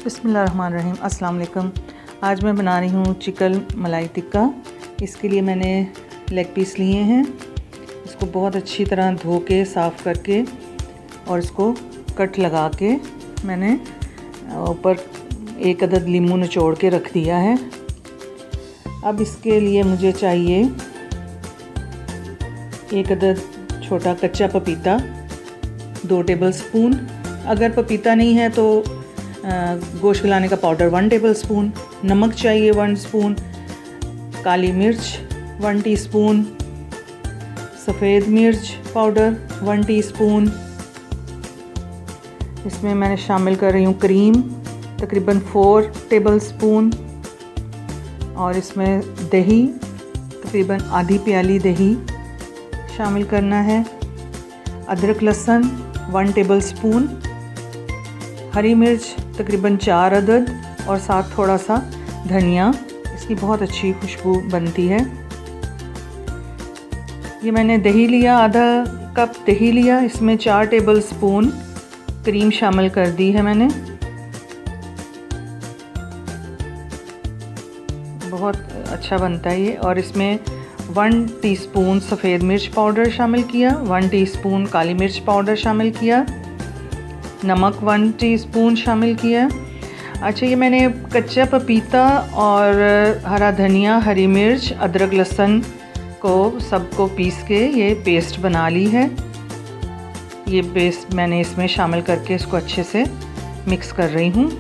बिस्मिल्लाहिर्रहमानिर्रहीम। अस्सलाम वालेकुम। आज मैं बना रही हूँ चिकन मलाई टिक्का। इसके लिए मैंने लेग पीस लिए हैं। इसको बहुत अच्छी तरह धो के साफ़ करके और इसको कट लगा के मैंने ऊपर एक अदद नींबू निचोड़ के रख दिया है। अब इसके लिए मुझे चाहिए एक अदद छोटा कच्चा पपीता 2 टेबलस्पून। अगर पपीता नहीं है तो गोश्त गलाने का पाउडर 1 टेबलस्पून, नमक चाहिए 1 स्पून, काली मिर्च 1 टीस्पून, सफ़ेद मिर्च पाउडर 1 टीस्पून। इसमें मैंने शामिल कर रही हूँ क्रीम तकरीबन 4 टेबलस्पून और इसमें दही तकरीबन आधी प्याली दही शामिल करना है। अदरक लहसुन 1 टेबलस्पून, हरी मिर्च तकरीबन 4 अदद और साथ थोड़ा सा धनिया। इसकी बहुत अच्छी खुशबू बनती है। ये मैंने दही लिया, आधा कप दही लिया। इसमें 4 टेबलस्पून क्रीम शामिल कर दी है मैंने। बहुत अच्छा बनता है ये। और इसमें 1 टीस्पून सफ़ेद मिर्च पाउडर शामिल किया, 1 टीस्पून काली मिर्च पाउडर शामिल किया, नमक 1 टीस्पून शामिल किया। अच्छा, ये मैंने कच्चा पपीता और हरा धनिया, हरी मिर्च, अदरक लहसुन को सबको पीस के ये पेस्ट बना ली है। ये पेस्ट मैंने इसमें शामिल करके इसको अच्छे से मिक्स कर रही हूँ।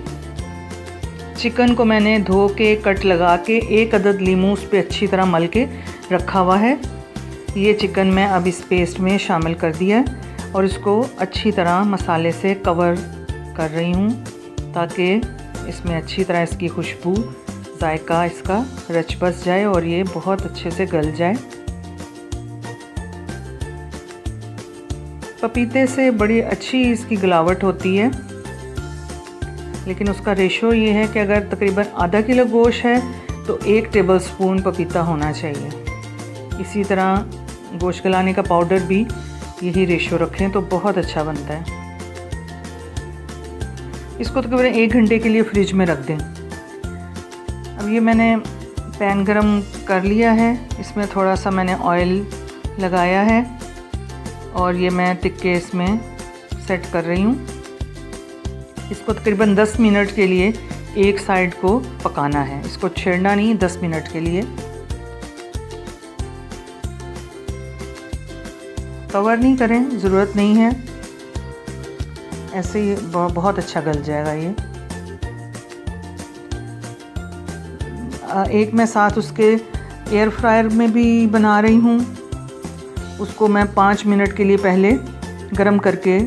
चिकन को मैंने धो के कट लगा के एक अदद नींबू उस पर अच्छी तरह मल के रखा हुआ है। ये चिकन मैं अब इस पेस्ट में शामिल कर दिया है और इसको अच्छी तरह मसाले से कवर कर रही हूँ ताकि इसमें अच्छी तरह इसकी खुशबू, जायका इसका रच बस जाए और ये बहुत अच्छे से गल जाए। पपीते से बड़ी अच्छी इसकी गलावट होती है, लेकिन उसका रेशो ये है कि अगर तकरीबन आधा किलो गोश्त है तो 1 टेबलस्पून पपीता होना चाहिए। इसी तरह गोश्त गलाने का पाउडर भी यही रेशो रखें तो बहुत अच्छा बनता है। इसको तकरीबन 1 घंटे के लिए फ्रिज में रख दें। अब ये मैंने पैन गरम कर लिया है। इसमें थोड़ा सा मैंने ऑयल लगाया है और ये मैं टिक्के इसमें सेट कर रही हूँ। इसको तकरीबन 10 मिनट के लिए एक साइड को पकाना है। इसको छेड़ना नहीं, 10 मिनट के लिए। कवर नहीं करें, ज़रूरत नहीं है, ऐसे ही बहुत अच्छा गल जाएगा ये। एक मैं साथ उसके एयर फ्रायर में भी बना रही हूँ। उसको मैं 5 मिनट के लिए पहले गरम करके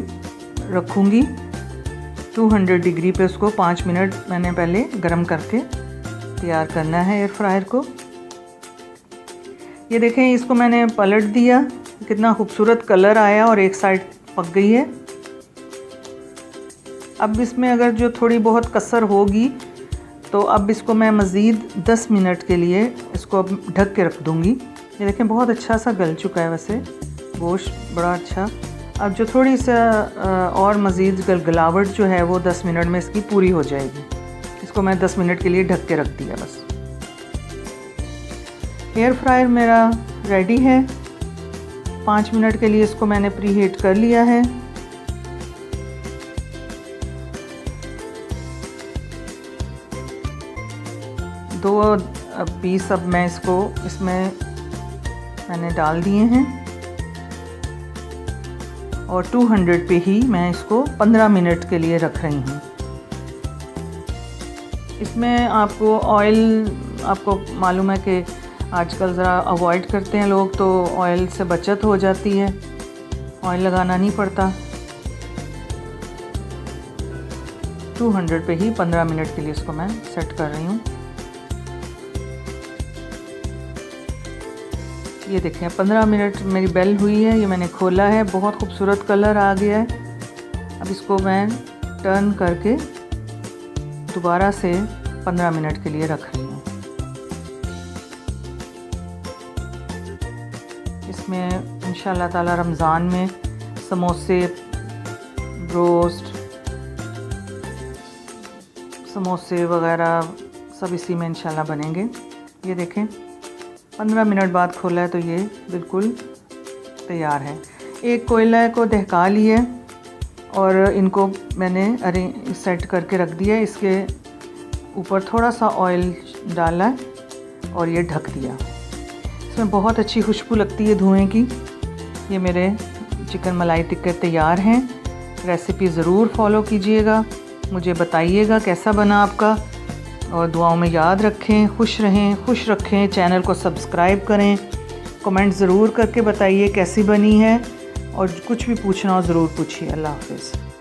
रखूँगी। 200 डिग्री पे उसको 5 मिनट मैंने पहले गरम करके तैयार करना है एयर फ्रायर को। ये देखें, इसको मैंने पलट दिया, कितना खूबसूरत कलर आया और एक साइड पक गई है। अब इसमें अगर जो थोड़ी बहुत कसर होगी तो अब इसको मैं मज़ीद 10 मिनट के लिए इसको अब ढक के रख दूँगी। ये देखें, बहुत अच्छा सा गल चुका है वैसे गोश्त, बड़ा अच्छा। अब जो थोड़ी सा और मज़ीद गलावट जो है वो 10 मिनट में इसकी पूरी हो जाएगी। इसको मैं 10 मिनट के लिए ढक के रख दिया बस। एयर फ्रायर मेरा रेडी है। 5 मिनट के लिए इसको मैंने प्री हीट कर लिया है। दो पीस अब मैं इसमें मैंने डाल दिए हैं और 200 पे ही मैं इसको 15 मिनट के लिए रख रही हूँ। इसमें आपको ऑयल, आपको मालूम है कि आजकल ज़रा अवॉइड करते हैं लोग, तो ऑयल से बचत हो जाती है, ऑयल लगाना नहीं पड़ता। 200 पे ही 15 मिनट के लिए इसको मैं सेट कर रही हूँ। ये देखें, 15 मिनट मेरी बेल हुई है। ये मैंने खोला है, बहुत खूबसूरत कलर आ गया है। अब इसको मैं टर्न करके दोबारा से 15 मिनट के लिए रख रही हूँ। इसमें इंशाअल्लाह ताला रमज़ान में समोसे, रोस्ट, समोसे वगैरह सब इसी में इंशाल्लाह बनेंगे। ये देखें 15 मिनट बाद खोला है तो ये बिल्कुल तैयार है। एक कोयला को दहका लिया और इनको मैंने सेट करके रख दिया। इसके ऊपर थोड़ा सा ऑयल डाला और ये ढक दिया। इसमें बहुत अच्छी खुशबू लगती है धुएं की। ये मेरे चिकन मलाई टिक्के तैयार हैं। रेसिपी ज़रूर फॉलो कीजिएगा, मुझे बताइएगा कैसा बना आपका, और दुआओं में याद रखें। खुश रहें, खुश रखें। चैनल को सब्सक्राइब करें। कमेंट ज़रूर करके बताइए कैसी बनी है, और कुछ भी पूछना हो ज़रूर पूछिए। अल्लाह हाफ़िज़।